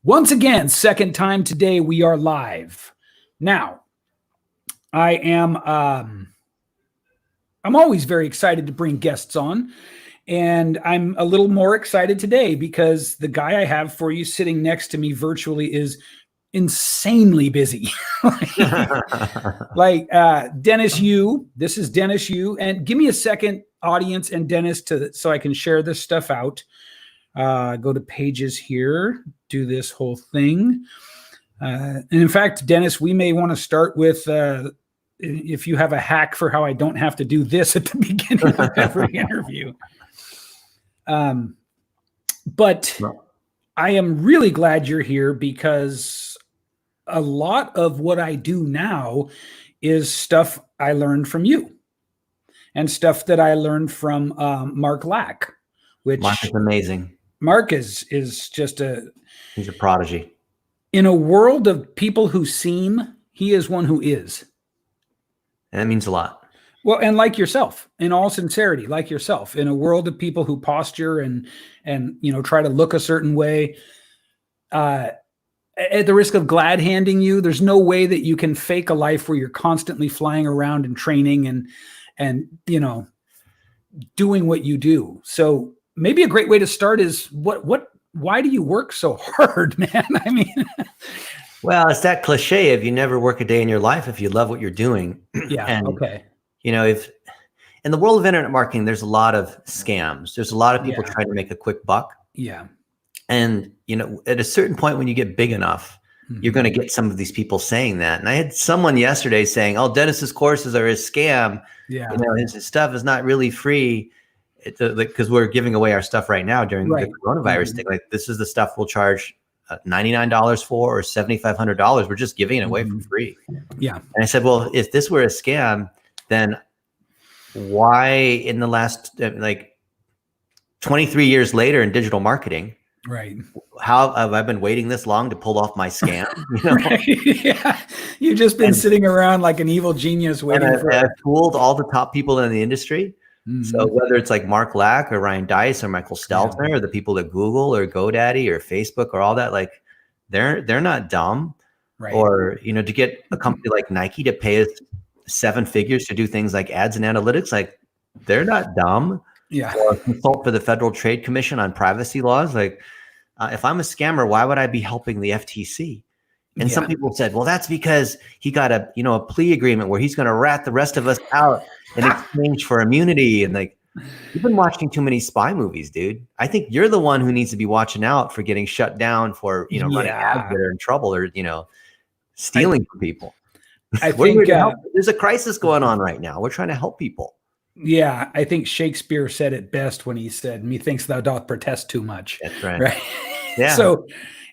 Once again, second time today, we are live. Now, I'm always very excited to bring guests on, and I'm a little more excited today because the guy I have for you sitting next to me virtually is insanely busy. Dennis Yu. This is Dennis Yu, and give me a second, audience and Dennis, so I can share this stuff out. Go to pages here, do this whole thing. And in fact, Dennis, we may want to start with if you have a hack for how I don't have to do this at the beginning of every interview. But I am really glad you're here because a lot of what I do now is stuff I learned from you and stuff that I learned from Mark Lack, which Mark is amazing. Mark is just he's a prodigy. In a world of people who seem, he is one who is. And that means a lot. Well, and like yourself, in all sincerity, like yourself, in a world of people who posture and try to look a certain way, at the risk of glad handing you, there's no way that you can fake a life where you're constantly flying around and training and doing what you do. So maybe a great way to start is why do you work so hard, man? I mean, well, it's that cliche of you never work a day in your life if you love what you're doing. Yeah. And, okay. If in the world of internet marketing, there's a lot of scams. There's a lot of people trying to make a quick buck. Yeah. And, at a certain point when you get big enough, you're going to get some of these people saying that. And I had someone yesterday saying, oh, Dennis's courses are a scam. Yeah. His stuff is not really free. Because we're giving away our stuff right now during the coronavirus thing. Like, this is the stuff we'll charge $99 for or $7,500. We're just giving it away for free. Yeah. And I said, well, if this were a scam, then why in the last 23 years later in digital marketing, right? How have I been waiting this long to pull off my scam? Right. Yeah. You've just been sitting around like an evil genius waiting for it. I've fooled all the top people in the industry. So whether it's like Mark Lack or Ryan Dice or Michael Stelzner or the people at Google or GoDaddy or Facebook or all that, like they're not dumb. Right. Or, to get a company like Nike to pay us 7 figures to do things like ads and analytics, like they're not dumb. Yeah. Or consult for the Federal Trade Commission on privacy laws. Like if I'm a scammer, why would I be helping the FTC? And some people said, well, that's because he got a plea agreement where he's going to rat the rest of us out in exchange for immunity. And like, you've been watching too many spy movies, dude. I think you're the one who needs to be watching out for getting shut down for, running ads that are in trouble or, stealing from people. I think there's a crisis going on right now. We're trying to help people. Yeah. I think Shakespeare said it best when he said, methinks thou doth protest too much. That's right. Right. Yeah. So,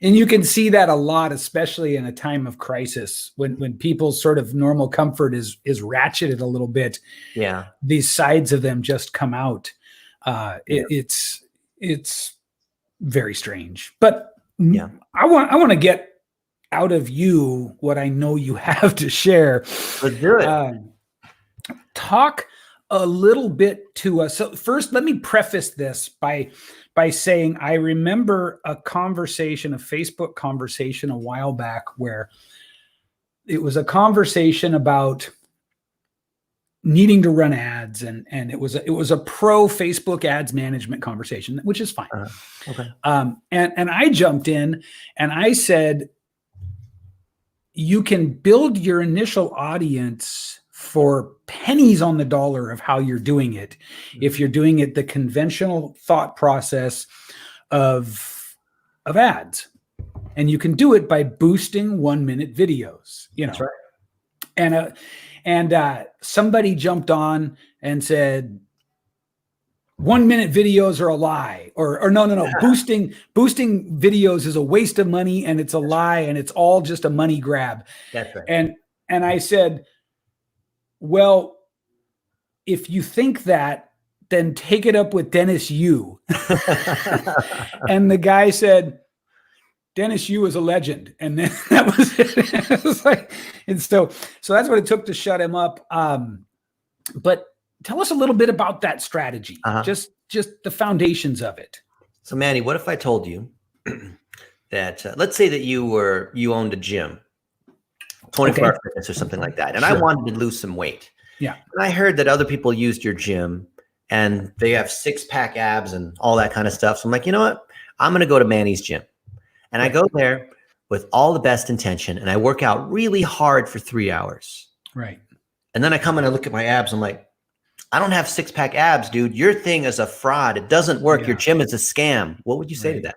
and you can see that a lot, especially in a time of crisis when people's sort of normal comfort is ratcheted a little bit. Yeah. These sides of them just come out. It's very strange, but I want to get out of you what I know you have to share. Let's do it. Talk a little bit to us. So first, let me preface this by saying I remember a Facebook conversation a while back where it was a conversation about needing to run ads, and it was a pro Facebook ads management conversation, which is fine. Okay. And I jumped in and I said, you can build your initial audience for pennies on the dollar of how you're doing it. If you're doing it the conventional thought process of ads, and you can do it by boosting 1-minute videos, That's right. And somebody jumped on and said, 1-minute videos are a lie, or no. Boosting videos is a waste of money and it's a lie and it's all just a money grab. That's right. And I said, well, if you think that, then take it up with Dennis Yu. And the guy said, Dennis Yu is a legend. And then that was it. It was like, and so that's what it took to shut him up. But tell us a little bit about that strategy, just the foundations of it. So Manny, what if I told you that let's say that you owned a gym, 24-hour fitness or something like that, and I wanted to lose some weight. Yeah. And I heard that other people used your gym and they have 6-pack abs and all that kind of stuff. So I'm like, you know what? I'm going to go to Manny's gym. And I go there with all the best intention and I work out really hard for 3 hours. Right. And then I come and I look at my abs. I'm like, I don't have 6-pack abs, dude. Your thing is a fraud. It doesn't work. Yeah. Your gym is a scam. What would you say to that?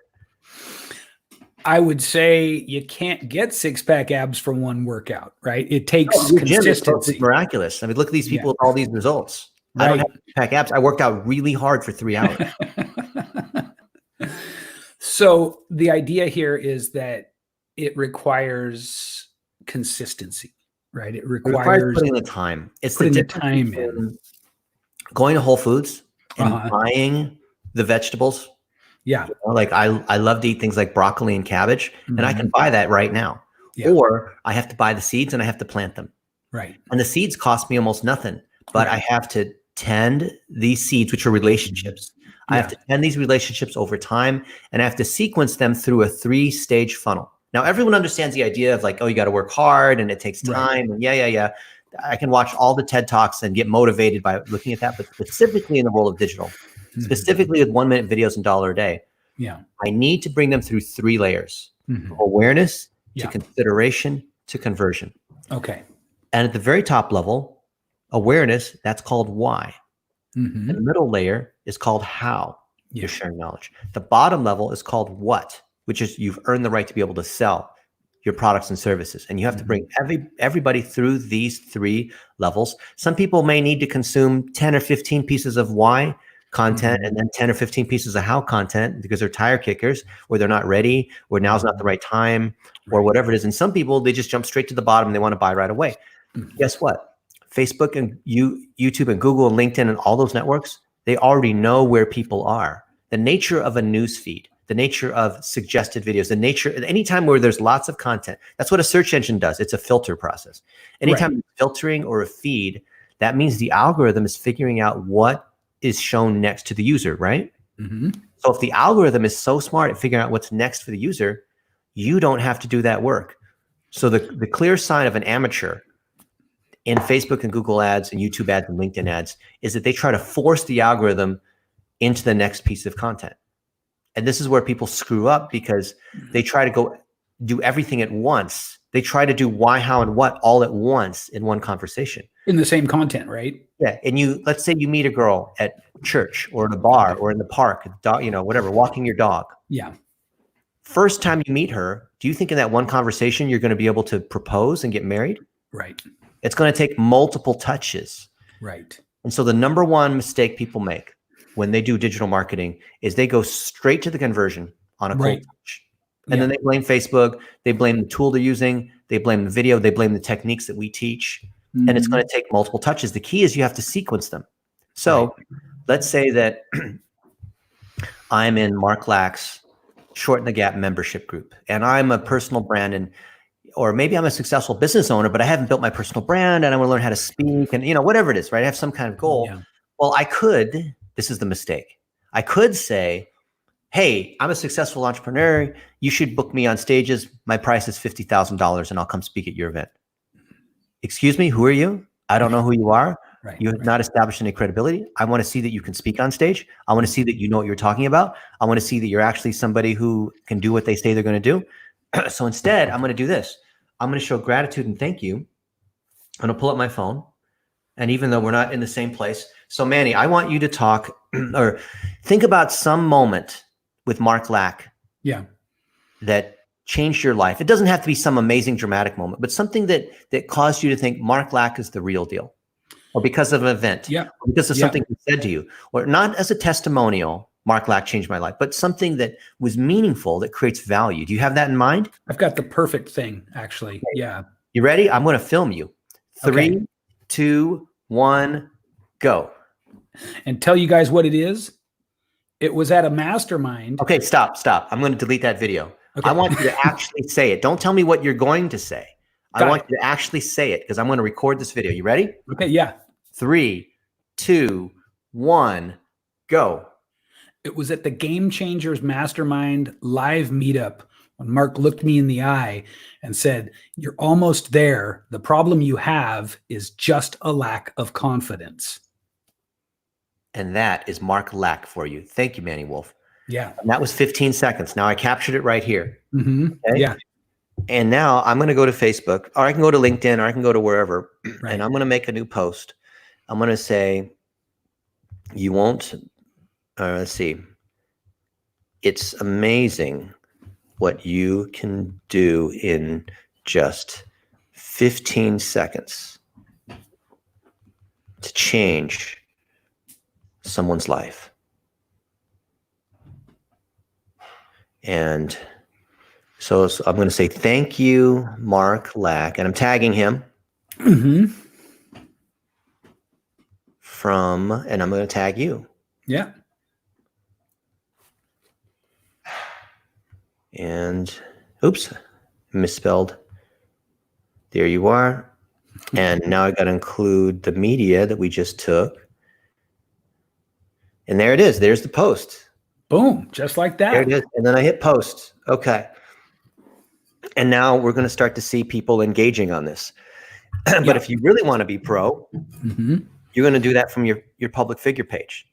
I would say you can't get 6-pack abs from one workout, right? It takes consistency. It's miraculous. I mean, look at these people with all these results. I don't have 6-pack abs. I worked out really hard for 3 hours. So the idea here is that it requires consistency, right? It requires putting the time. It's putting the time in. Going to Whole Foods and buying the vegetables. Yeah. You know, like I love to eat things like broccoli and cabbage, and I can buy that right now. Yeah. Or I have to buy the seeds and I have to plant them. Right. And the seeds cost me almost nothing, but I have to tend these seeds, which are relationships. I have to tend these relationships over time, and I have to sequence them through a 3-stage funnel. Now, everyone understands the idea of like, oh, you got to work hard and it takes time. And yeah. I can watch all the TED Talks and get motivated by looking at that, but specifically in the world of digital, specifically with 1-minute videos and $1 a day. Yeah. I need to bring them through 3 layers: awareness to consideration to conversion. Okay. And at the very top level, awareness, that's called why. And the middle layer is called how you're sharing knowledge. The bottom level is called what, which is you've earned the right to be able to sell your products and services. And you have to bring everybody through these 3 levels. Some people may need to consume 10 or 15 pieces of why content and then 10 or 15 pieces of how content because they're tire kickers, or they're not ready, or now's not the right time, or whatever it is. And some people, they just jump straight to the bottom and they want to buy right away. Guess what? Facebook and YouTube and Google and LinkedIn and all those networks, they already know where people are. The nature of a news feed, the nature of suggested videos, the nature, anytime where there's lots of content, that's what a search engine does. It's a filter process. Anytime you're filtering or a feed, that means the algorithm is figuring out what is shown next to the user, right? So if the algorithm is so smart at figuring out what's next for the user, you don't have to do that work. So the clear sign of an amateur in Facebook and Google ads and YouTube ads and LinkedIn ads is that they try to force the algorithm into the next piece of content. And this is where people screw up because they try to go do everything at once. They try to do why, how, and what all at once in one conversation. In the same content, right? Yeah. And let's say you meet a girl at church or in a bar or in the park, whatever, walking your dog. Yeah. First time you meet her, do you think in that one conversation you're going to be able to propose and get married? Right. It's going to take multiple touches. Right. And so the number one mistake people make when they do digital marketing is they go straight to the conversion on a cold touch. And then they blame Facebook, they blame the tool they're using, they blame the video, they blame the techniques that we teach. And it's going to take multiple touches. The key is you have to sequence them. So let's say that I'm in Mark Lack's Shorten the Gap membership group, and I'm a personal brand, or maybe I'm a successful business owner, but I haven't built my personal brand and I want to learn how to speak and, whatever it is, right? I have some kind of goal. Yeah. Well, this is the mistake. I could say, hey, I'm a successful entrepreneur. You should book me on stages. My price is $50,000 and I'll come speak at your event. Excuse me, who are you? I don't know who you are. You have not established any credibility. I want to see that you can speak on stage. I want to see that you know what you're talking about. I want to see that you're actually somebody who can do what they say they're going to do. So instead, I'm going to do this. I'm going to show gratitude and thank you. I'm going to pull up my phone. And even though we're not in the same place. So Manny, I want you to talk or think about some moment with Mark Lack. Yeah. That changed your life. It doesn't have to be some amazing dramatic moment, but something that caused you to think Mark Lack is the real deal. Or because of an event. Yeah. Or because of something he said to you. Or not as a testimonial, Mark Lack changed my life, but something that was meaningful, that creates value. Do you have that in mind? I've got the perfect thing, actually. Okay. Yeah. You ready? I'm going to film you. 3, 2, 1, go. And tell you guys what it is. It was at a mastermind. Okay, stop. I'm going to delete that video. Okay. I want you to actually say it. Don't tell me what you're going to say. I want you to actually say it because I'm going to record this video. You ready? Okay, yeah. 3, 2, 1, go. It was at the Game Changers Mastermind live meetup when Mark looked me in the eye and said, "You're almost there. The problem you have is just a lack of confidence." And that is Mark Lack for you. Thank you, Manny Wolf. Yeah. And that was 15 seconds. Now I captured it right here. Mm-hmm. Okay? Yeah. And now I'm going to go to Facebook, or I can go to LinkedIn, or I can go to wherever, Right. and I'm going to make a new post. I'm going to say, you won't, let's see. It's amazing what you can do in just 15 seconds to change someone's life. And so I'm going to say, thank you, Mark Lack, and I'm tagging him. Mm-hmm. And I'm going to tag you. Yeah. And oops, misspelled. There you are. And now I got to include the media that we just took. And there it is. There's the post. Boom. Just like that. There it is. And then I hit post. Okay. And now we're going to start to see people engaging on this. But if you really want to be pro, you're going to do that from your public figure page.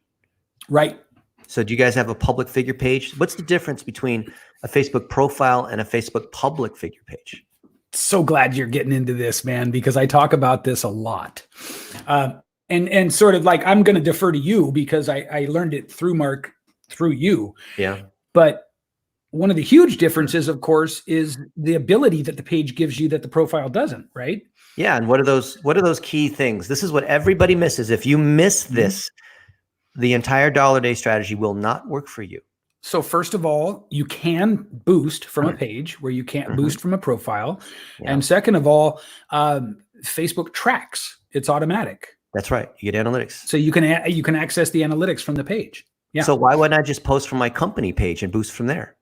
Right. So do you guys have a public figure page? What's the difference between a Facebook profile and a Facebook public figure page? So glad you're getting into this, man, because I talk about this a lot. And sort of like, I'm going to defer to you because I learned it through Mark, through you. Yeah. But one of the huge differences, of course, is the ability that the page gives you that the profile doesn't, right? Yeah. And what are those key things? This is what everybody misses. If you miss this, the entire dollar day strategy will not work for you. So first of all, you can boost from a page where you can't boost from a profile. Yeah. And second of all, Facebook tracks. It's automatic. That's right. You get analytics. So you can access the analytics from the page. Yeah. So why wouldn't I just post from my company page and boost from there?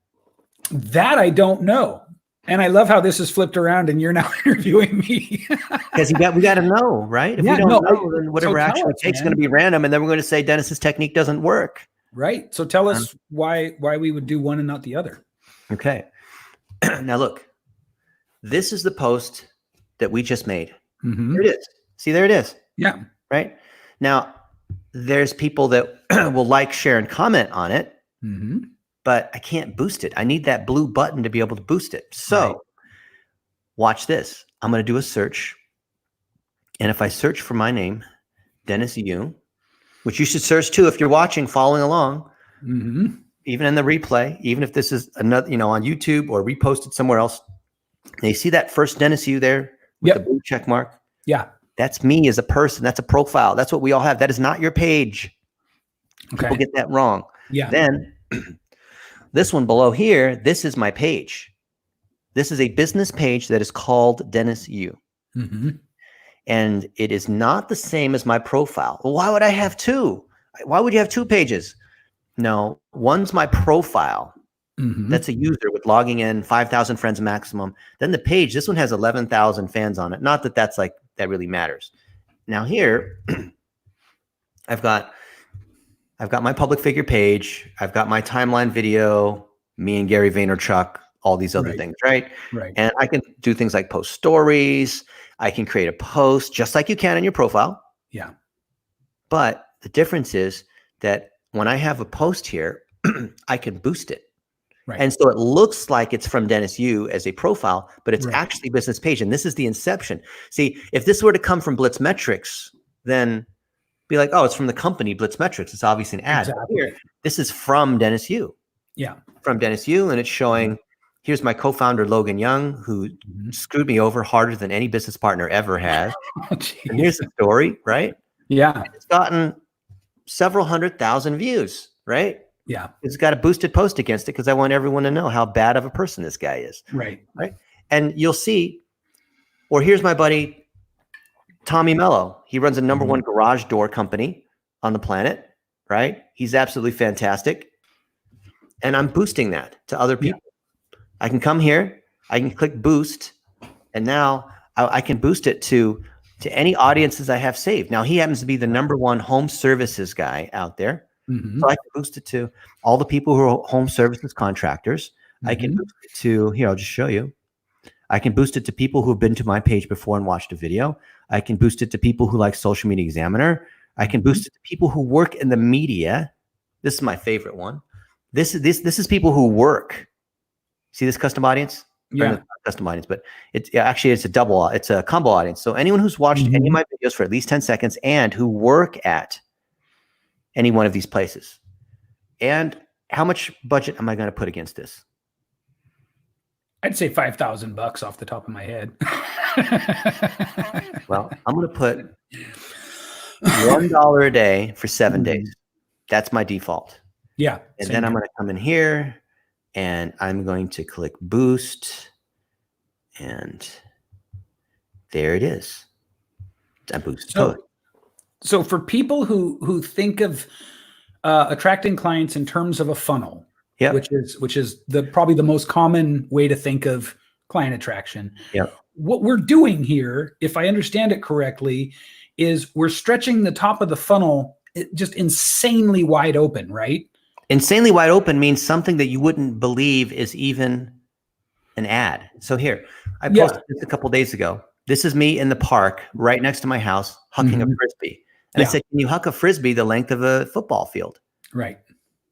That I don't know. And I love how this is flipped around and you're now interviewing me. Because we got to know, right? If we don't know, then whatever action it takes is going to be random. And then we're going to say Dennis's technique doesn't work. Right. So tell us why we would do one and not the other. Okay. Now look, this is the post that we just made. There it is. See, there it is. Yeah. Right. Now, there's people that will like, share, and comment on it. But I can't boost it. I need that blue button to be able to boost it. So watch this. I'm going to do a search. And if I search for my name, Dennis Yu, which you should search too if you're watching, following along, even in the replay, even if this is another, on YouTube or reposted somewhere else, they see that first Dennis Yu there with the blue check mark. Yeah. That's me as a person. That's a profile. That's what we all have. That is not your page. Okay. People get that wrong. Yeah. Then this one below here, this is my page. This is a business page that is called Dennis Yu. And it is not the same as my profile. Well, why would I have two? Why would you have two pages? No, one's my profile. That's a user with logging in, 5,000 friends maximum. Then the page, this one has 11,000 fans on it. Not that that really matters. Now here, I've got my public figure page. I've got my timeline video, me and Gary Vaynerchuk, all these other things, right? And I can do things like post stories. I can create a post just like you can in your profile. Yeah. But the difference is that when I have a post here, I can boost it. And so it looks like it's from Dennis Yu as a profile, but it's actually business page. And this is the inception. See, if this were to come from Blitz Metrics, then be like, oh, it's from the company Blitz Metrics. It's obviously an ad. Exactly. Here, this is from Dennis Yu. Yeah. From Dennis Yu. And it's showing, here's my co-founder, Logan Young, who screwed me over harder than any business partner ever has. And here's the story, right? Yeah. And it's gotten several 100,000 views, right? Yeah. It's got a boosted post against it because I want everyone to know how bad of a person this guy is. Right. And you'll see, or here's my buddy, Tommy Mello. He runs a #1 garage door company on the planet, right? He's absolutely fantastic. And I'm boosting that to other people. I can come here, I can click boost, and now I can boost it to any audiences I have saved. Now, he happens to be the #1 home services guy out there. So I can boost it to all the people who are home services contractors, I can boost it to, here, I'll just show you. I can boost it to people who've been to my page before and watched a video. I can boost it to people who like Social Media Examiner. I can boost it to people who work in the media. This is my favorite one. This is people who work. See this custom audience? Yeah. Not custom audience, but it's a combo audience. So anyone who's watched any of my videos for at least 10 seconds and who work at any one of these places. And how much budget am I going to put against this? I'd say $5,000 off the top of my head. Well, I'm going to put $1 a day for 7 days. That's my default. Yeah. And then I'm going to come in here and I'm going to click boost. And there it is. I boost code. So for people who think of attracting clients in terms of a funnel, which is probably the most common way to think of client attraction. Yeah. What we're doing here, if I understand it correctly, is we're stretching the top of the funnel just insanely wide open, right? Insanely wide open means something that you wouldn't believe is even an ad. So here, I posted this a couple days ago. This is me in the park right next to my house, hucking a Frisbee. And I said, can you huck a Frisbee the length of a football field? Right.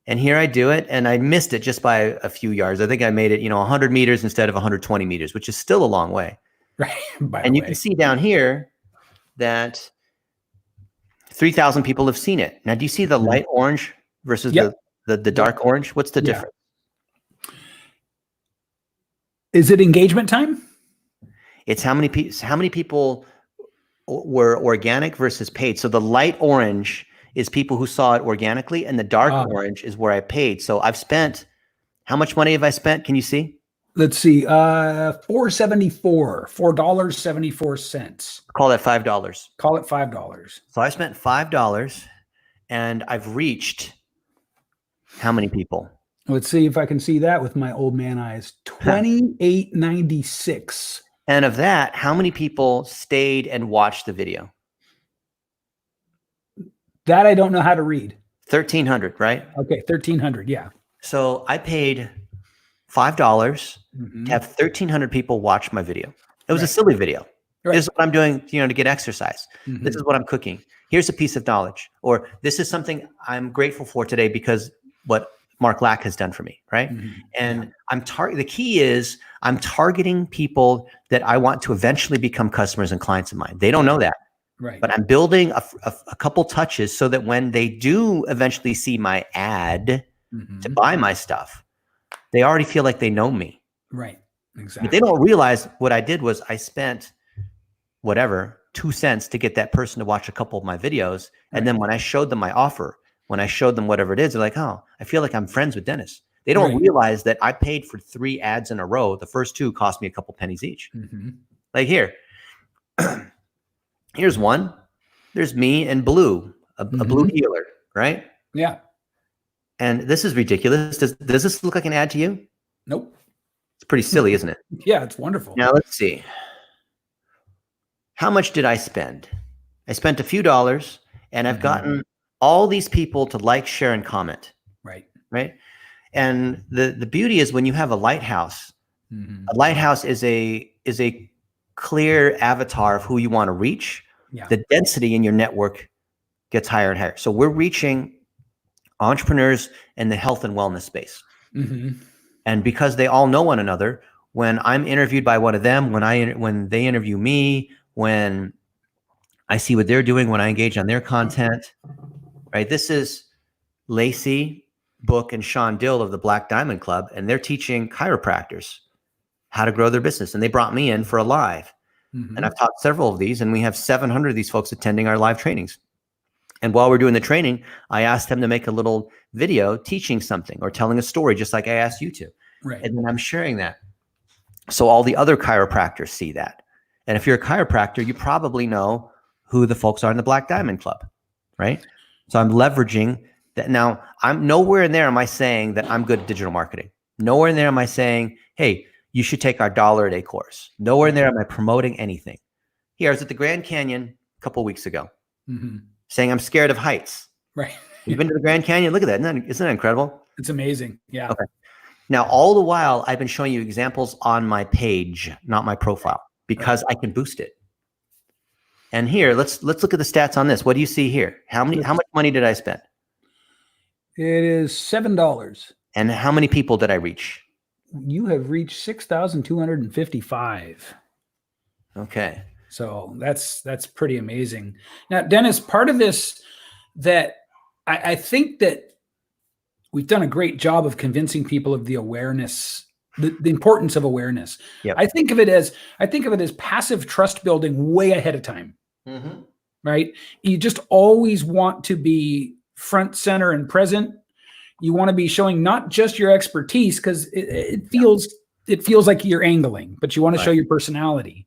And here I do it, and I missed it just by a few yards. I think I made it, 100 meters instead of 120 meters, which is still a long way. Right. And you can see down here that 3,000 people have seen it. Now, do you see the light orange versus the dark orange? What's the difference? Is it engagement time? It's how many people were organic versus paid. So the light orange is people who saw it organically, and the dark orange is where I paid. So I've spent, how much money have I spent? Can you see? Let's see, $4.74. Call that $5. Call it $5. So I spent $5 and I've reached how many people? Let's see if I can see that with my old man eyes. 2896. And of that, how many people stayed and watched the video? That I don't know how to read. 1,300, right? Okay, 1,300, yeah. So I paid $5 to have 1,300 people watch my video. It was a silly video. This is what I'm doing, to get exercise. This is what I'm cooking. Here's a piece of knowledge. Or this is something I'm grateful for today because what Mark Lack has done for me, right? And the key is I'm targeting people that I want to eventually become customers and clients of mine. They don't know that. Right. But I'm building a couple touches so that when they do eventually see my ad to buy my stuff, they already feel like they know me. Right. Exactly. But they don't realize what I did was I spent whatever, 2 cents to get that person to watch a couple of my videos. And then when I showed them my offer, when I showed them whatever it is, they're like, oh, I feel like I'm friends with Dennis. They don't realize that I paid for 3 ads in a row. The first 2 cost me a couple pennies each. Like here. Here's one. There's me and Blue, a blue healer, right? Yeah. And this is ridiculous. Does this look like an ad to you? Nope. It's pretty silly, isn't it? Yeah, it's wonderful. Now let's see. How much did I spend? I spent a few dollars, and I've gotten all these people to like, share, and comment. Right. Right. And the beauty is when you have a lighthouse is a clear avatar of who you want to reach. Yeah. The density in your network gets higher and higher. So we're reaching entrepreneurs in the health and wellness space. And because they all know one another, when I'm interviewed by one of them, when they interview me, when I see what they're doing, when I engage on their content, right? This is Lacey Book and Sean Dill of the Black Diamond Club, and they're teaching chiropractors how to grow their business. And they brought me in for a live. And I've taught several of these, and we have 700 of these folks attending our live trainings. And while we're doing the training, I asked them to make a little video teaching something or telling a story, just like I asked you to. Right. And then I'm sharing that. So all the other chiropractors see that. And if you're a chiropractor, you probably know who the folks are in the Black Diamond Club, right? So I'm leveraging that. Now, I'm nowhere in there am I saying that I'm good at digital marketing. Nowhere in there am I saying, hey, you should take our $1 a day course. Nowhere in there am I promoting anything. Here, I was at the Grand Canyon a couple of weeks ago saying I'm scared of heights. Right. You've been to the Grand Canyon? Look at that. Isn't that incredible? It's amazing. Yeah. Okay. Now, all the while, I've been showing you examples on my page, not my profile, because I can boost it. And here, let's look at the stats on this. What do you see here? How much money did I spend? It is $7. And how many people did I reach? You have reached 6,255. Okay. So that's pretty amazing. Now, Dennis, part of this that I think that we've done a great job of convincing people of the awareness, the importance of awareness. Yep. I think of it as passive trust building way ahead of time. Mm-hmm. Right? You just always want to be front, center, and present. You want to be showing not just your expertise, because it feels like you're angling, but you want to show your personality.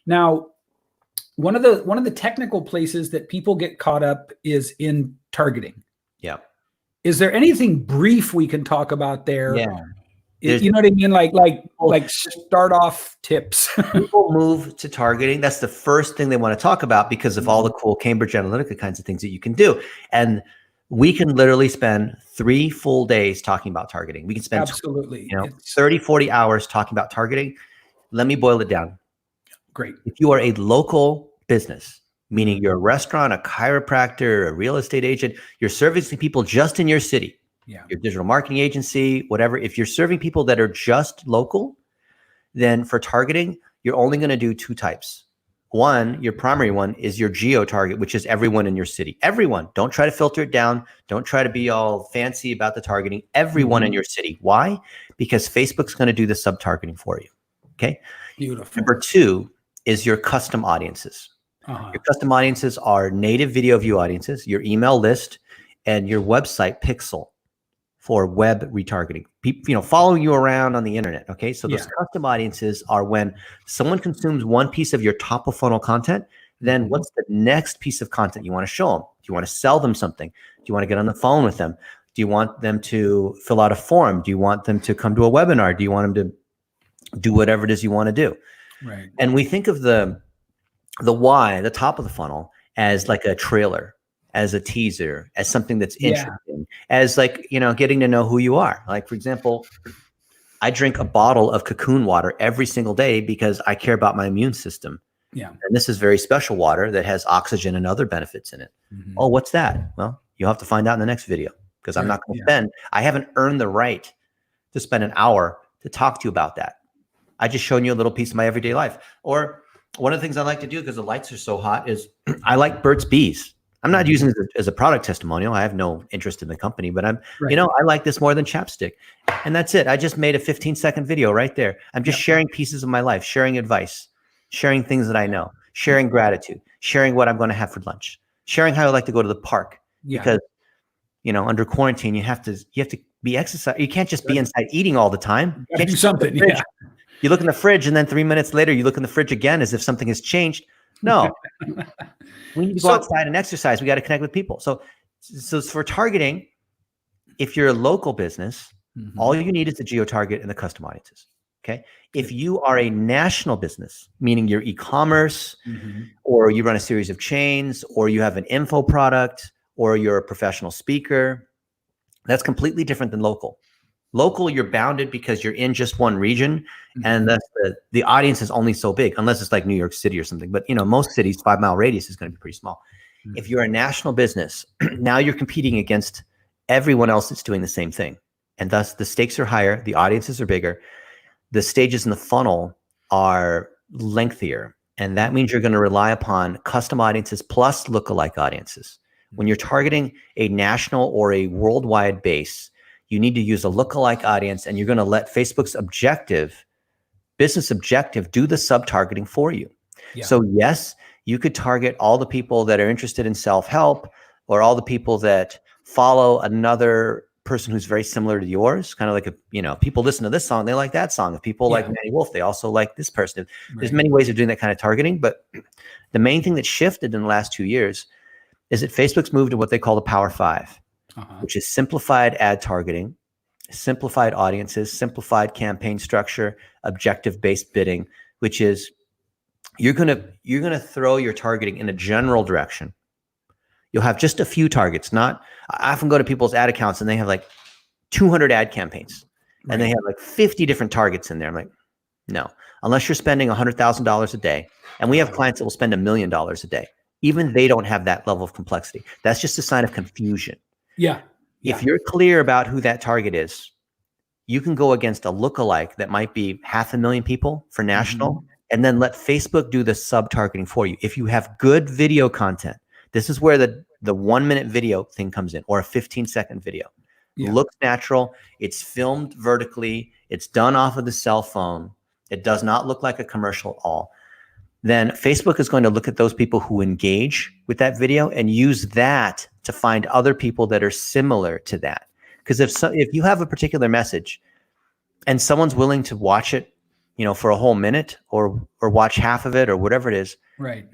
Now, one of the technical places that people get caught up is in targeting. Yeah. Is there anything brief we can talk about there? Yeah. You know what I mean? Like start off tips. People move to targeting. That's the first thing they want to talk about because of all the cool Cambridge Analytica kinds of things that you can do. And we can literally spend 3 full days talking about targeting. We can spend 30, 40 hours talking about targeting. Let me boil it down. Great. If you are a local business, meaning you're a restaurant, a chiropractor, a real estate agent, you're servicing people just in your city. Yeah. Your digital marketing agency, whatever. If you're serving people that are just local, then for targeting, you're only going to do 2 types. One, your primary one is your geo target, which is everyone in your city. Everyone. Don't try to filter it down. Don't try to be all fancy about the targeting. Everyone in your city. Why? Because Facebook's going to do the sub-targeting for you. Okay. Beautiful. Number 2 is your custom audiences. Your custom audiences are native video view audiences, your email list, and your website pixel for web retargeting. People, following you around on the internet. Okay. So those custom audiences are when someone consumes one piece of your top of funnel content, then what's the next piece of content you want to show them? Do you want to sell them something? Do you want to get on the phone with them? Do you want them to fill out a form? Do you want them to come to a webinar? Do you want them to do whatever it is you want to do? Right. And we think of the why, the top of the funnel, as like a trailer, as a teaser, as something that's interesting, as like, getting to know who you are. Like, for example, I drink a bottle of Cocoon water every single day because I care about my immune system. Yeah. And this is very special water that has oxygen and other benefits in it. Mm-hmm. Oh, what's that? Well, you'll have to find out in the next video because I'm not going to I haven't earned the right to spend an hour to talk to you about that. I just shown you a little piece of my everyday life. Or one of the things I like to do because the lights are so hot is I like Burt's Bees. I'm not using it as a product testimonial. I have no interest in the company, but I like this more than chapstick. And that's it. I just made a 15-second video right there. I'm just sharing pieces of my life, sharing advice, sharing things that I know, sharing gratitude, sharing what I'm going to have for lunch, sharing how I like to go to the park. Because, under quarantine, you have to be exercising. You can't just be inside eating all the time. You can't do something. You look in the fridge and then 3 minutes later, you look in the fridge again as if something has changed. No, we need to go outside and exercise. We got to connect with people. So for targeting, if you're a local business, all you need is the geo-target and the custom audiences. Okay. If you are a national business, meaning you're e-commerce, or you run a series of chains, or you have an info product, or you're a professional speaker, that's completely different than local. Local, you're bounded because you're in just one region, and the audience is only so big, unless it's like New York City or something. But most cities, 5 mile radius is going to be pretty small. If you're a national business, now you're competing against everyone else that's doing the same thing, and thus the stakes are higher, the audiences are bigger, the stages in the funnel are lengthier, and that means you're going to rely upon custom audiences plus lookalike audiences. When you're targeting a national or a worldwide base, you need to use a lookalike audience, and you're going to let Facebook's business objective, do the sub-targeting for you. Yeah. So yes, you could target all the people that are interested in self-help, or all the people that follow another person who's very similar to yours. Kind of like people listen to this song, they like that song. If people like Manny Wolf, they also like this person. There's many ways of doing that kind of targeting, but the main thing that shifted in the last 2 years is that Facebook's moved to what they call the Power 5. Which is simplified ad targeting, simplified audiences, simplified campaign structure, objective-based bidding, which is you're gonna throw your targeting in a general direction. You'll have just a few targets. I often go to people's ad accounts and they have like 200 ad campaigns, and they have like 50 different targets in there. I'm like, no, unless you're spending $100,000 a day. And we have clients that will spend $1 million a day. Even they don't have that level of complexity. That's just a sign of confusion. Yeah. If you're clear about who that target is, you can go against a lookalike that might be 500,000 people for national, and then let Facebook do the sub-targeting for you. If you have good video content, this is where the 1 minute video thing comes in, or a 15-second video. Looks natural. It's filmed vertically. It's done off of the cell phone. It does not look like a commercial at all. Then Facebook is going to look at those people who engage with that video and use that to find other people that are similar to that. Because if you have a particular message and someone's willing to watch it, for a whole minute or watch half of it or whatever it is, right,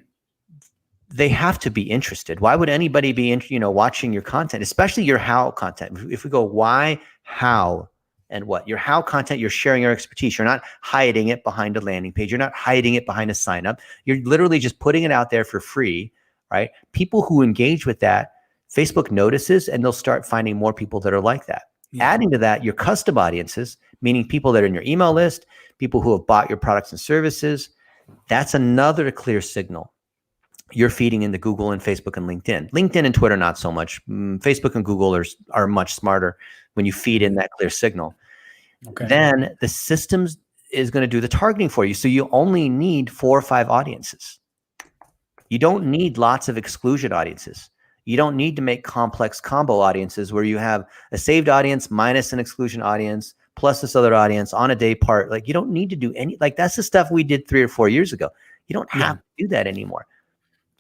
they have to be interested. Why would anybody be watching your content, especially your how content? If we go why, how, and what, your how content, you're sharing your expertise. You're not hiding it behind a landing page. You're not hiding it behind a sign up. You're literally just putting it out there for free, right? People who engage with that, Facebook notices, and they'll start finding more people that are like that. Adding to that, your custom audiences, meaning people that are in your email list, people who have bought your products and services, that's another clear signal. You're feeding into Google and Facebook and LinkedIn. LinkedIn and Twitter, not so much. Facebook and Google are much smarter when you feed in that clear signal. Then the systems is going to do the targeting for you. So you only need 4 or 5 audiences. You don't need lots of exclusion audiences. You don't need to make complex combo audiences where you have a saved audience minus an exclusion audience plus this other audience on a day part. Like, you don't need to do that's the stuff we did 3 or 4 years ago. You don't have to do that anymore.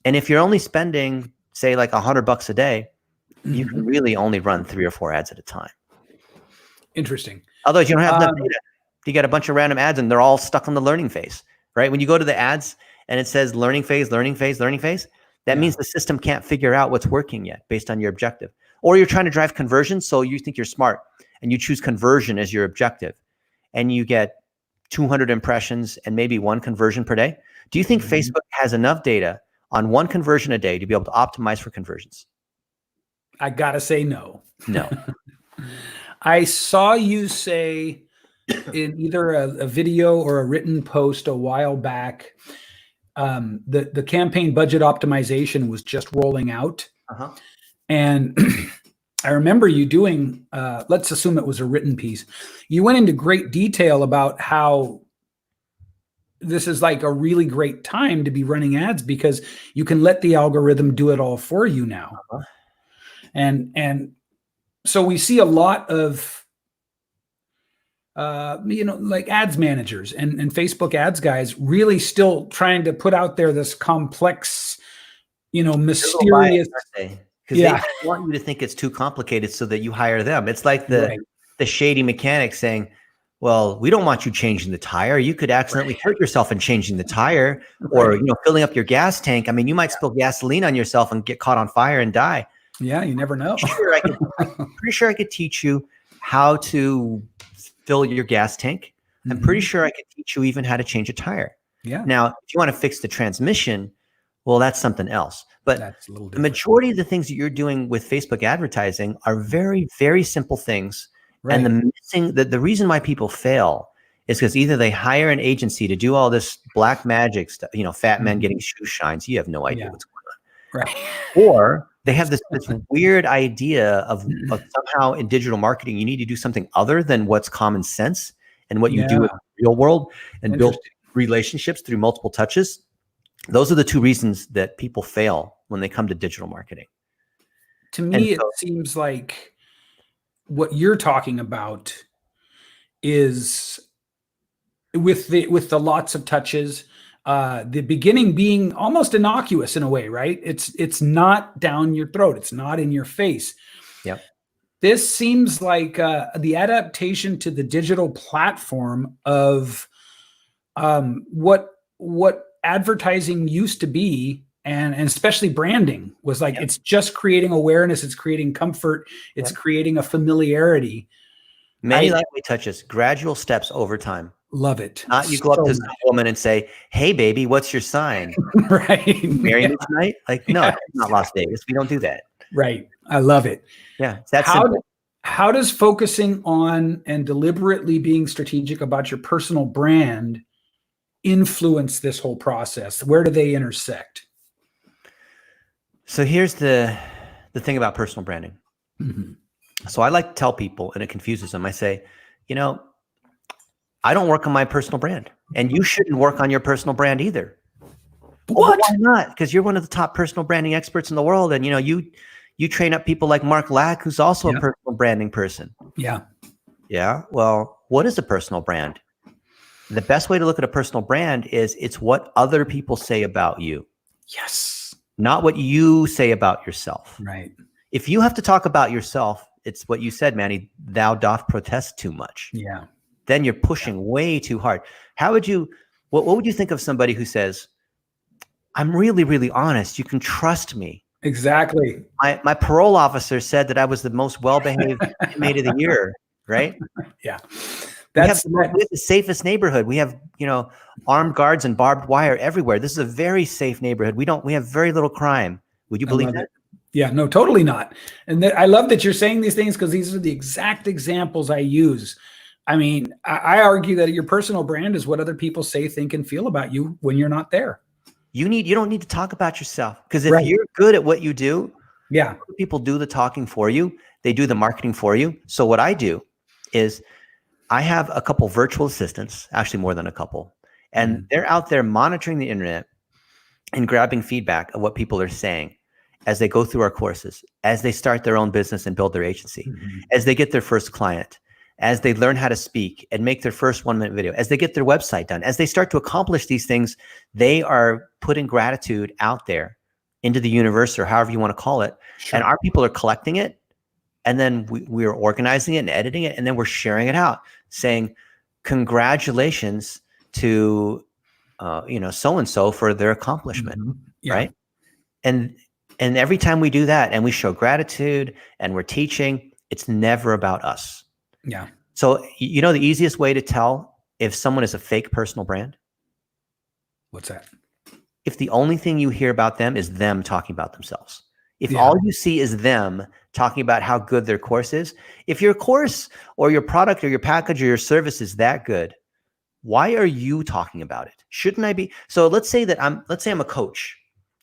And if you're only spending, say, like $100 a day, you can really only run 3 or 4 ads at a time. Interesting. Otherwise, you don't have enough data. You got a bunch of random ads and they're all stuck on the learning phase, right? When you go to the ads and it says learning phase, learning phase, learning phase, that means the system can't figure out what's working yet based on your objective. Or you're trying to drive conversion, so you think you're smart and you choose conversion as your objective and you get 200 impressions and maybe 1 conversion per day. Do you think Facebook has enough data on 1 conversion a day to be able to optimize for conversions? I gotta say no. No. I saw you say in either a video or a written post a while back, the campaign budget optimization was just rolling out. And I remember you doing, let's assume it was a written piece. You went into great detail about how this is like a really great time to be running ads because you can let the algorithm do it all for you now. And so we see a lot of, like ads managers and Facebook ads guys really still trying to put out there this complex, mysterious. Because they want you to think it's too complicated so that you hire them. It's like the shady mechanic saying, well, we don't want you changing the tire. You could accidentally hurt yourself in changing the tire or, filling up your gas tank. I mean, you might spill gasoline on yourself and get caught on fire and die. Yeah, you never know. I'm pretty sure I could teach you how to fill your gas tank. I'm pretty sure I could teach you even how to change a tire. Yeah. Now, if you want to fix the transmission, well, that's something else. But that's a little the majority of the things that you're doing with Facebook advertising are very, very simple things. Right. And the reason why people fail is because either they hire an agency to do all this black magic stuff, fat men getting shoe shines. You have no idea what's going on. Right. Or they have this weird idea of somehow in digital marketing, you need to do something other than what's common sense and what you do in the real world and build relationships through multiple touches. Those are the 2 reasons that people fail when they come to digital marketing. To me, it seems like what you're talking about is with the lots of touches, the beginning being almost innocuous in a way, right? It's not down your throat. It's not in your face. Yep. This seems like the adaptation to the digital platform of what advertising used to be, and especially branding was like. It's just creating awareness. It's creating comfort. It's creating a familiarity. Many lightweight touches, gradual steps over time. Love it. Not you go up to some woman and say, "Hey, baby, what's your sign?" Right. Marry me tonight? Like, no, it's not Las Vegas. We don't do that. Right. I love it. Yeah. That's simple. How does focusing on and deliberately being strategic about your personal brand influence this whole process? Where do they intersect? So here's the thing about personal branding. Mm-hmm. So I like to tell people, and it confuses them. I say, I don't work on my personal brand, and you shouldn't work on your personal brand either. What? Why not? Because you're one of the top personal branding experts in the world, and you train up people like Mark Lack, who's also a personal branding person. Yeah. Yeah. Well, what is a personal brand? The best way to look at a personal brand is it's what other people say about you. Yes. Not what you say about yourself. Right. If you have to talk about yourself, it's what you said, Manny, thou doth protest too much. Yeah. Then you're pushing way too hard. What would you think of somebody who says, I'm really, really honest. You can trust me. Exactly. My parole officer said that I was the most well-behaved inmate of the year, right? Yeah. We have the safest neighborhood. We have, armed guards and barbed wire everywhere. This is a very safe neighborhood. We have very little crime. Would you believe that? Yeah, no, totally not. And I love that you're saying these things because these are the exact examples I use. I mean, I argue that your personal brand is what other people say, think, and feel about you when you're not there. You don't need to talk about yourself, because if you're good at what you do, people do the talking for you. They do the marketing for you. So what I do is I have a couple virtual assistants, actually more than a couple, and they're out there monitoring the internet and grabbing feedback of what people are saying as they go through our courses, as they start their own business and build their agency, as they get their first client, as they learn how to speak and make their first 1-minute video, as they get their website done, as they start to accomplish these things, they are putting gratitude out there into the universe, or however you want to call it. Sure. And our people are collecting it. And then we are organizing it and editing it. And then we're sharing it out, saying, congratulations to, so-and-so for their accomplishment. Right. And every time we do that and we show gratitude and we're teaching, it's never about us. Yeah. So, the easiest way to tell if someone is a fake personal brand? What's that? If the only thing you hear about them is them talking about themselves. If all you see is them talking about how good their course is, if your course or your product or your package or your service is that good, why are you talking about it? Shouldn't I be? So let's say I'm a coach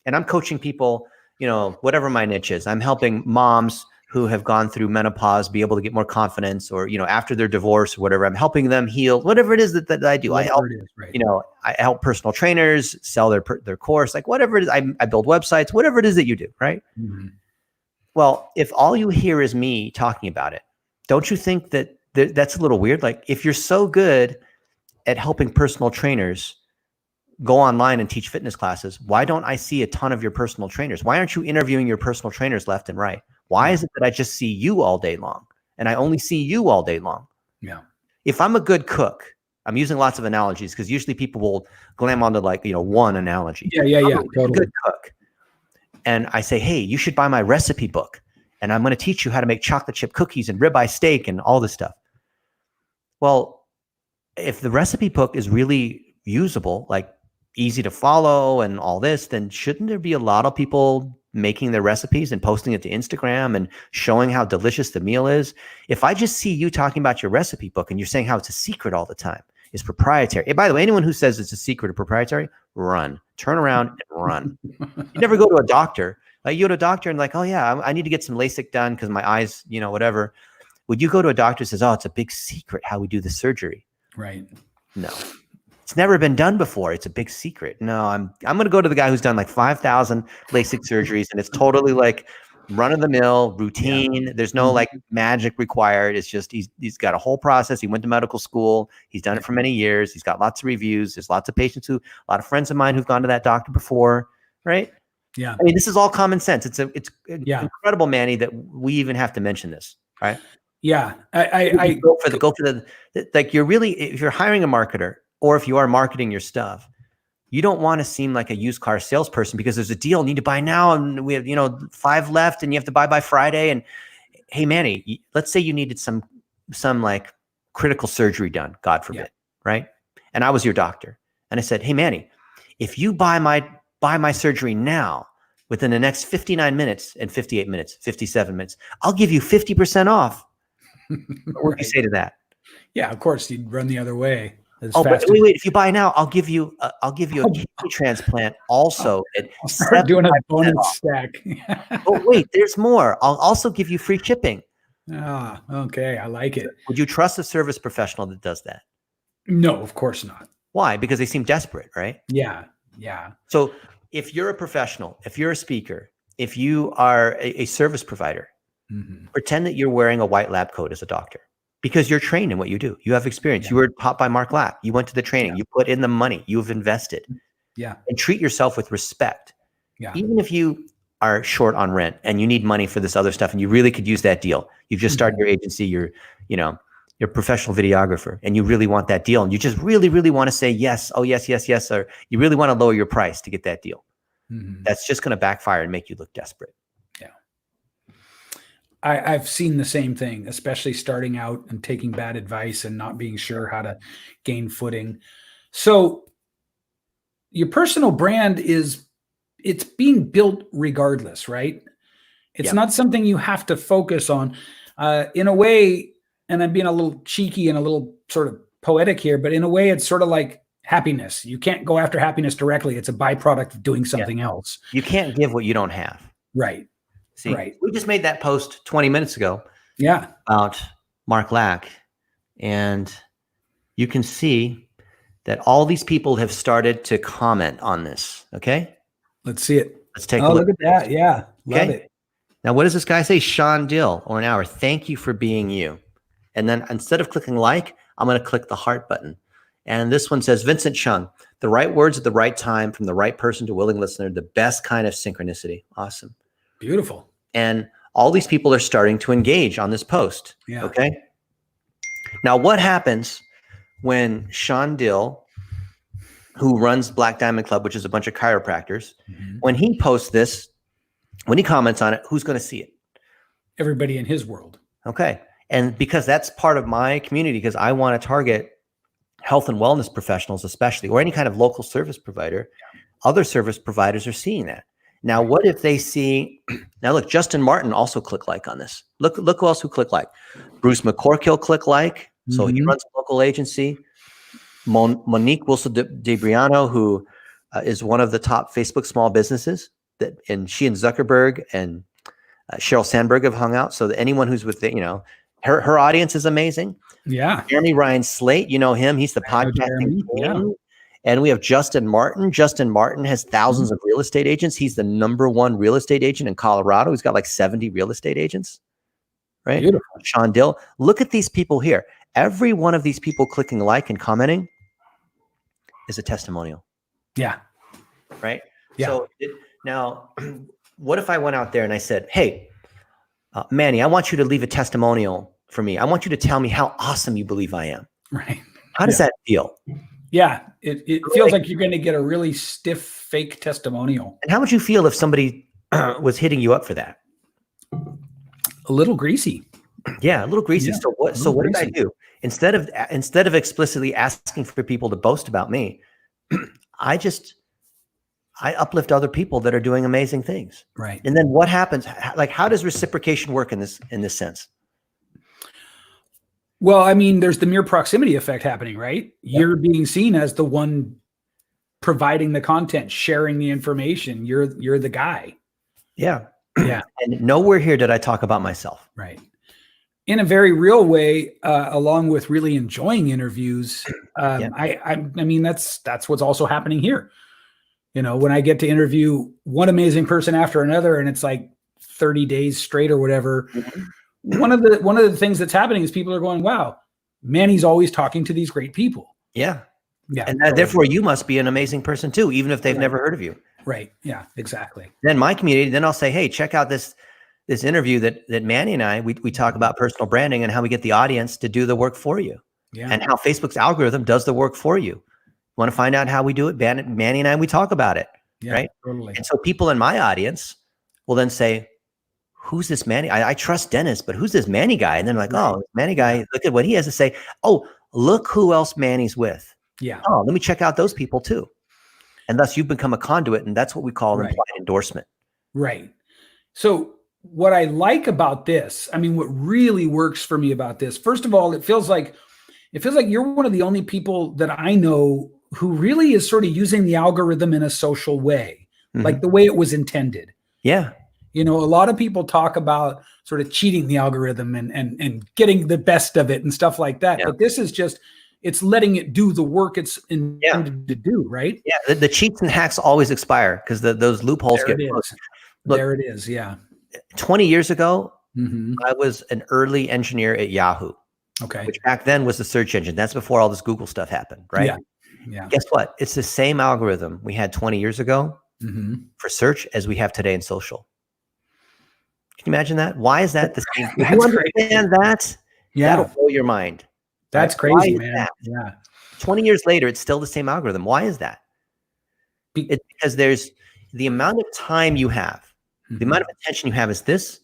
and I'm coaching people, whatever my niche is. I'm helping moms who have gone through menopause be able to get more confidence, or, after their divorce or whatever. I'm helping them heal, whatever it is that I do. I help personal trainers sell their course, like whatever it is. I build websites, whatever it is that you do. Right. Mm-hmm. Well, if all you hear is me talking about it, don't you think that that's a little weird? Like, if you're so good at helping personal trainers go online and teach fitness classes, why don't I see a ton of your personal trainers? Why aren't you interviewing your personal trainers left and right? Why is it that I just see you all day long and I only see you all day long? Yeah. If I'm a good cook, I'm using lots of analogies because usually people will glam onto one analogy. Yeah. Totally. Good cook. And I say, hey, you should buy my recipe book. And I'm going to teach you how to make chocolate chip cookies and ribeye steak and all this stuff. Well, if the recipe book is really usable, like easy to follow and all this, then shouldn't there be a lot of people making their recipes and posting it to Instagram and showing how delicious the meal is? If I just see you talking about your recipe book and you're saying how it's a secret all the time, it's proprietary. And by the way, anyone who says it's a secret or proprietary, run, turn around and run. You never go to a doctor. Like, you go to a doctor and oh yeah, I need to get some LASIK done because my eyes, whatever. Would you go to a doctor who says, oh, it's a big secret how we do the surgery? Right. No. It's never been done before. It's a big secret. No, I'm going to go to the guy who's done 5,000 LASIK surgeries, and it's totally run of the mill routine. Yeah. There's no magic required. It's just he's got a whole process. He went to medical school. He's done it for many years. He's got lots of reviews. There's lots of patients a lot of friends of mine who've gone to that doctor before, right? Yeah. I mean, this is all common sense. It's incredible, Manny, that we even have to mention this, right? Yeah. I go for the you're really, if you're hiring a marketer, or if you are marketing your stuff, you don't want to seem like a used car salesperson because there's a deal, need to buy now, and we have 5 left, and you have to buy by Friday. And hey, Manny, let's say you needed some critical surgery done, God forbid, right? And I was your doctor, and I said, hey, Manny, if you buy my surgery now within the next 59 minutes and 58 minutes, 57 minutes, I'll give you 50% off. What would you say to that? Yeah, of course, you'd run the other way. Oh, but wait, if you buy now, I'll give you a kidney transplant also at I'll start doing a 75% bonus off. stack. Oh, wait, there's more. I'll also give you free shipping. Ah, okay. I like it. Would you trust a service professional that does that? No, of course not. Why? Because they seem desperate, right? Yeah. Yeah. So if you're a professional, if you're a speaker, if you are a service provider, pretend that you're wearing a white lab coat as a doctor because you're trained in what you do. You have experience. You were taught by Mark Lack. You went to the training. You put in the money. You've invested. Yeah. And treat yourself with respect. Yeah. Even if you are short on rent and you need money for this other stuff and you really could use that deal. You've just started your agency. You're a professional videographer and you really want that deal. And you just really, really want to say yes. Oh, yes, yes, yes. Or you really want to lower your price to get that deal. That's just going to backfire and make you look desperate. Yeah. I've seen the same thing, especially starting out and taking bad advice and not being sure how to gain footing. So your personal brand it's being built regardless, right? It's not something you have to focus on in a way. And I'm being a little cheeky and a little sort of poetic here, but in a way, it's sort of like happiness. You can't go after happiness directly. It's a byproduct of doing something else. You can't give what you don't have. Right. See, right. We just made that post 20 minutes ago. Yeah. About Mark Lack. And you can see that all these people have started to comment on this. Okay. Let's see it. Let's take a look. Look at that. Yeah. Love it. Now, what does this guy say? Sean Dill or an hour. Thank you for being you. And then instead of clicking like, I'm going to click the heart button. And this one says, Vincent Chung, the right words at the right time from the right person to willing listener, the best kind of synchronicity. Awesome. Beautiful. And all these people are starting to engage on this post. Yeah. Okay. Now, what happens when Sean Dill, who runs Black Diamond Club, which is a bunch of chiropractors, when he posts this, when he comments on it, who's going to see it? Everybody in his world. Okay. And because that's part of my community, because I want to target health and wellness professionals, especially, or any kind of local service provider, other service providers are seeing that. Now, what if they see, now look, Justin Martin also click like on this. Look who else who click like. Bruce McCorkill click like. So he runs a local agency. Monique Wilson de Briano, who is one of the top Facebook small businesses, and she and Zuckerberg and Sheryl Sandberg have hung out. So that anyone who's with her audience is amazing. Yeah. Jeremy Ryan Slate, you know him. He's the podcasting king. And we have Justin Martin. Justin Martin has thousands of real estate agents. He's the #1 real estate agent in Colorado. He's got like 70 real estate agents. Right? Beautiful. Sean Dill. Look at these people here. Every one of these people clicking like and commenting is a testimonial. Yeah. Right? Yeah. So now, what if I went out there and I said, hey, Manny, I want you to leave a testimonial for me. I want you to tell me how awesome you believe I am. Right. How does that feel? Yeah. It feels like you're going to get a really stiff, fake testimonial. And how would you feel if somebody was hitting you up for that? A little greasy. Yeah, a little greasy. Yeah, So what did I do? Instead of explicitly asking for people to boast about me, I uplift other people that are doing amazing things. Right. And then what happens? Like, how does reciprocation work in this sense? Well, I mean, there's the mere proximity effect happening, right? Yeah. You're being seen as the one providing the content, sharing the information. You're the guy. Yeah. Yeah. And nowhere here did I talk about myself. Right. In a very real way, along with really enjoying interviews. I mean, that's what's also happening here. You know, when I get to interview one amazing person after another, and it's like 30 days straight or whatever. One of the things that's happening is people are going, wow, Manny's always talking to these great people. Yeah. Yeah. And therefore you must be an amazing person too, even if they've never heard of you. Right. Yeah, exactly. Then my community, then I'll say, hey, check out this interview that Manny and I, we talk about personal branding and how we get the audience to do the work for you. Yeah. And how Facebook's algorithm does the work for you. Want to find out how we do it? Manny and I, we talk about it. Yeah, right. Totally. And so people in my audience will then say, who's this Manny? I trust Dennis, but who's this Manny guy? And then like, oh, Manny guy, look at what he has to say. Oh, look who else Manny's with. Yeah. Oh, let me check out those people too. And thus you've become a conduit. And that's what we call implied endorsement. Right. So what I like about this, I mean, what really works for me about this, first of all, it feels like you're one of the only people that I know who really is sort of using the algorithm in a social way, like the way it was intended. Yeah. You know, a lot of people talk about sort of cheating the algorithm and getting the best of it and stuff like that. Yeah. But this is just, it's letting it do the work it's intended to do, right? Yeah. The cheats and hacks always expire because those loopholes There get it closed. is. Look, There it is. Yeah. 20 years ago, Mm-hmm. I was an early engineer at Yahoo, Okay. which back then was the search engine. That's before all this Google stuff happened, right? Yeah. Yeah. Guess what? It's the same algorithm we had 20 years ago Mm-hmm. for search as we have today in social. Can you imagine that? Why is that the same? If That's you understand that, Yeah. that'll blow your mind. That's right? Why crazy, is man. that? Yeah. 20 years later, it's still the same algorithm. Why is that? It's because there's the amount of time you have, the amount of attention you have is this,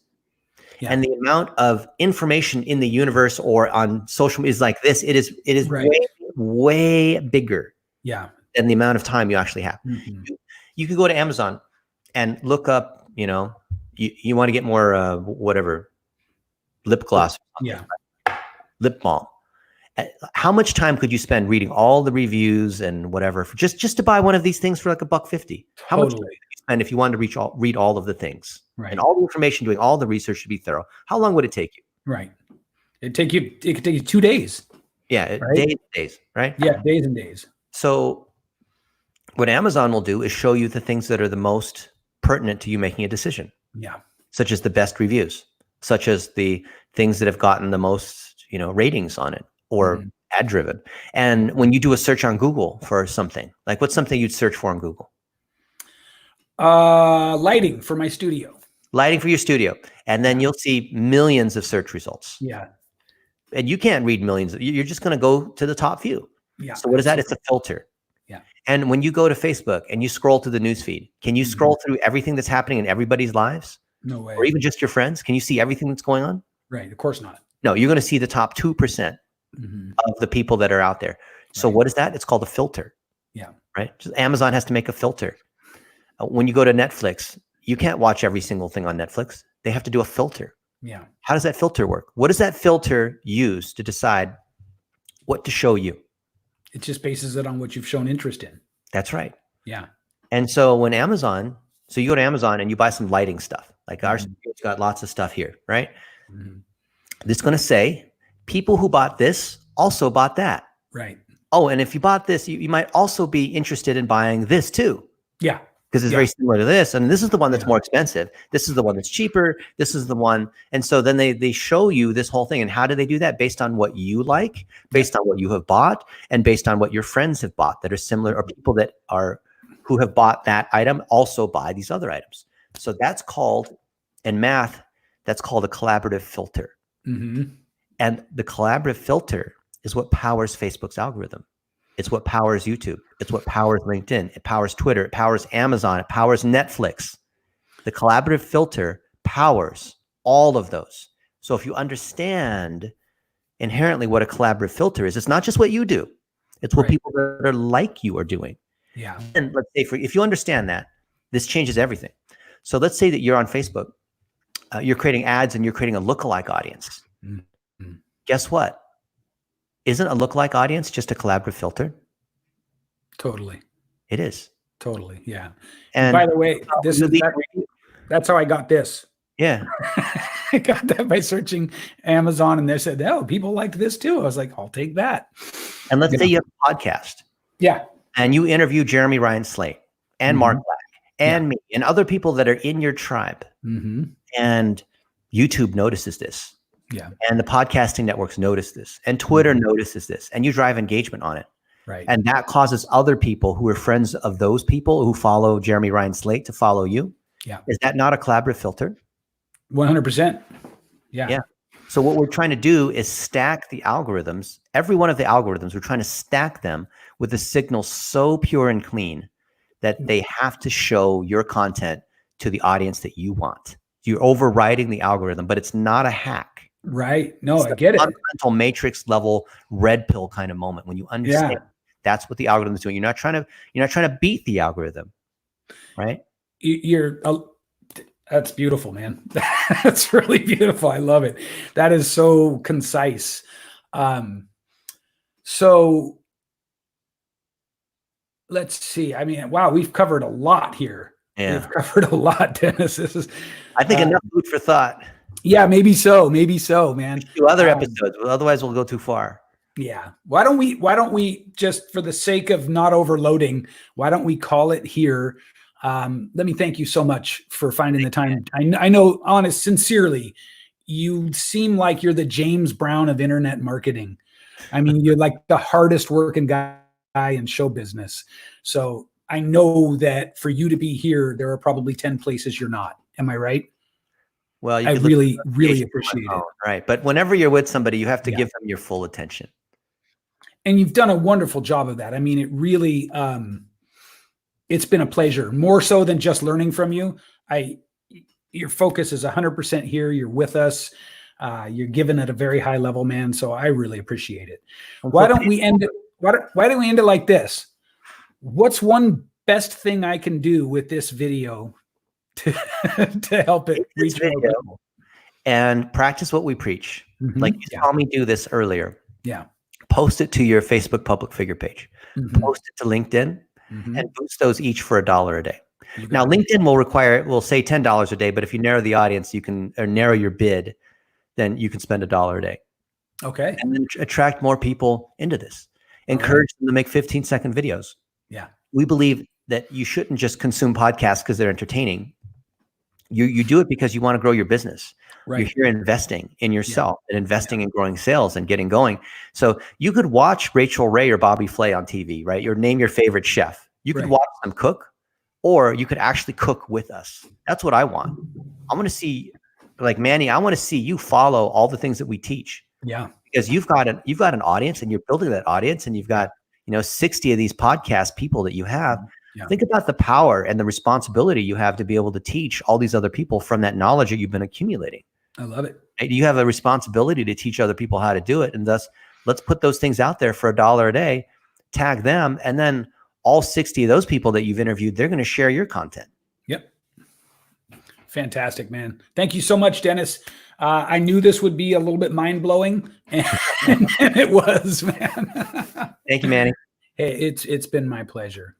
and the amount of information in the universe or on social media is like this. It is Right. way bigger Yeah. than the amount of time you actually have. Mm-hmm. You could go to Amazon and look up, you want to get more whatever, lip gloss, Yeah. lip balm. How much time could you spend reading all the reviews and whatever for just to buy one of these things for like $1.50? How much time could you spend if you wanted to read all of the things and all the information, doing all the research to be thorough? How long would it take you? Right. It could take you 2 days. Yeah, right? days, right? Yeah, days and days. So what Amazon will do is show you the things that are the most pertinent to you making a decision. Yeah. Such as the best reviews, such as the things that have gotten the most, ratings on it or ad driven. And when you do a search on Google for something, like what's something you'd search for on Google? Lighting for my studio. Lighting for your studio. And then you'll see millions of search results. Yeah. And you can't read millions. You're just going to go to the top few. Yeah. So what is that? It's a filter. Yeah. And when you go to Facebook and you scroll through the newsfeed, can you scroll through everything that's happening in everybody's lives? No way. Or even just your friends? Can you see everything that's going on? Right. Of course not. No, you're going to see the top 2% of the people that are out there. So what is that? It's called a filter. Yeah. Right. Just Amazon has to make a filter. When you go to Netflix, you can't watch every single thing on Netflix. They have to do a filter. Yeah. How does that filter work? What does that filter use to decide what to show you? It just bases it on what you've shown interest in. That's right. Yeah. And so when so you go to Amazon and you buy some lighting stuff, like our studio's got lots of stuff here, right? It's going to say people who bought this also bought that. Right. Oh, and if you bought this, you might also be interested in buying this too. Yeah. Because it's very similar to this. And this is the one that's more expensive. This is the one that's cheaper. This is the one. And so then they show you this whole thing. And how do they do that? Based on what you like, based on what you have bought, and based on what your friends have bought that are similar, or people that who have bought that item also buy these other items. So that's called, in math, that's called a collaborative filter. And the collaborative filter is what powers Facebook's algorithm. It's what powers YouTube. It's what powers LinkedIn. It powers Twitter. It powers Amazon. It powers Netflix. The collaborative filter powers all of those. So if you understand inherently what a collaborative filter is, it's not just what you do. It's what people that are like you are doing. Yeah. And let's say if you understand that, this changes everything. So let's say that you're on Facebook, you're creating ads and you're creating a lookalike audience. Guess what? Isn't a lookalike audience just a collaborative filter? Totally. It is. Totally. Yeah. And by the way, that's how I got this. Yeah. I got that by searching Amazon, and they said, "Oh, people liked this too." I was like, "I'll take that." And let's say you have a podcast. Yeah. And you interview Jeremy Ryan Slate and Mark Black and me and other people that are in your tribe. And YouTube notices this. Yeah. And the podcasting networks notice this. And Twitter notices this. And you drive engagement on it. Right. And that causes other people who are friends of those people who follow Jeremy Ryan Slate to follow you. Yeah. Is that not a collaborative filter? 100%. Yeah. Yeah. So what we're trying to do is stack the algorithms. Every one of the algorithms, we're trying to stack them with a signal so pure and clean that they have to show your content to the audience that you want. You're overriding the algorithm, but it's not a hack. Right. No, I get it. Fundamental matrix level red pill kind of moment when you understand that's what the algorithm is doing. You're not trying to beat the algorithm, right? That's beautiful, man. That's really beautiful. I love it. That is so concise. So let's see. I mean, wow, we've covered a lot here. Yeah. We've covered a lot, Dennis. This is, I think enough food for thought. yeah, maybe so, man. Do other episodes, otherwise we'll go too far. Yeah. Why don't we just, for the sake of not overloading, why don't we call it here? Let me thank you so much for finding the time. I know, honest, sincerely, you seem like you're the James Brown of internet marketing. I mean, you're like the hardest working guy in show business. So I know that for you to be here, there are probably 10 places you're not. Am I right? Well, I really appreciate it. Right. But whenever you're with somebody, you have to give them your full attention. And you've done a wonderful job of that. I mean, it really, it's been a pleasure, more so than just learning from you. Your focus is 100% here. You're with us. You're giving at a very high level, man. So I really appreciate it. Why don't we end it? Why don't we end it like this? What's one best thing I can do with this video to help it reach more people? And practice what we preach. Mm-hmm. Like you saw me do this earlier. Yeah. Post it to your Facebook public figure page. Mm-hmm. Post it to LinkedIn. Mm-hmm. And boost those each for $1 a day. Now, LinkedIn will say $10 a day, but if you narrow the audience, you can narrow your bid, then you can spend $1 a day. Okay. And then attract more people into this. Encourage them to make 15-second videos. Yeah. We believe that you shouldn't just consume podcasts because they're entertaining. You do it because you want to grow your business. Right. You're here investing in yourself and investing in growing sales and getting going. So you could watch Rachel Ray or Bobby Flay on TV, right? Name your favorite chef. You could watch them cook, or you could actually cook with us. That's what I want. I want to see, like Manny, I want to see you follow all the things that we teach. Yeah. Because you've got an audience and you're building that audience, and you've got, 60 of these podcast people that you have. Yeah. Think about the power and the responsibility you have to be able to teach all these other people from that knowledge that you've been accumulating. I love it. You have a responsibility to teach other people how to do it. And thus, let's put those things out there for $1 a day, tag them, and then all 60 of those people that you've interviewed, they're going to share your content. Yep. Fantastic, man. Thank you so much, Dennis. I knew this would be a little bit mind-blowing, and it was, man. Thank you, Manny. Hey, it's been my pleasure.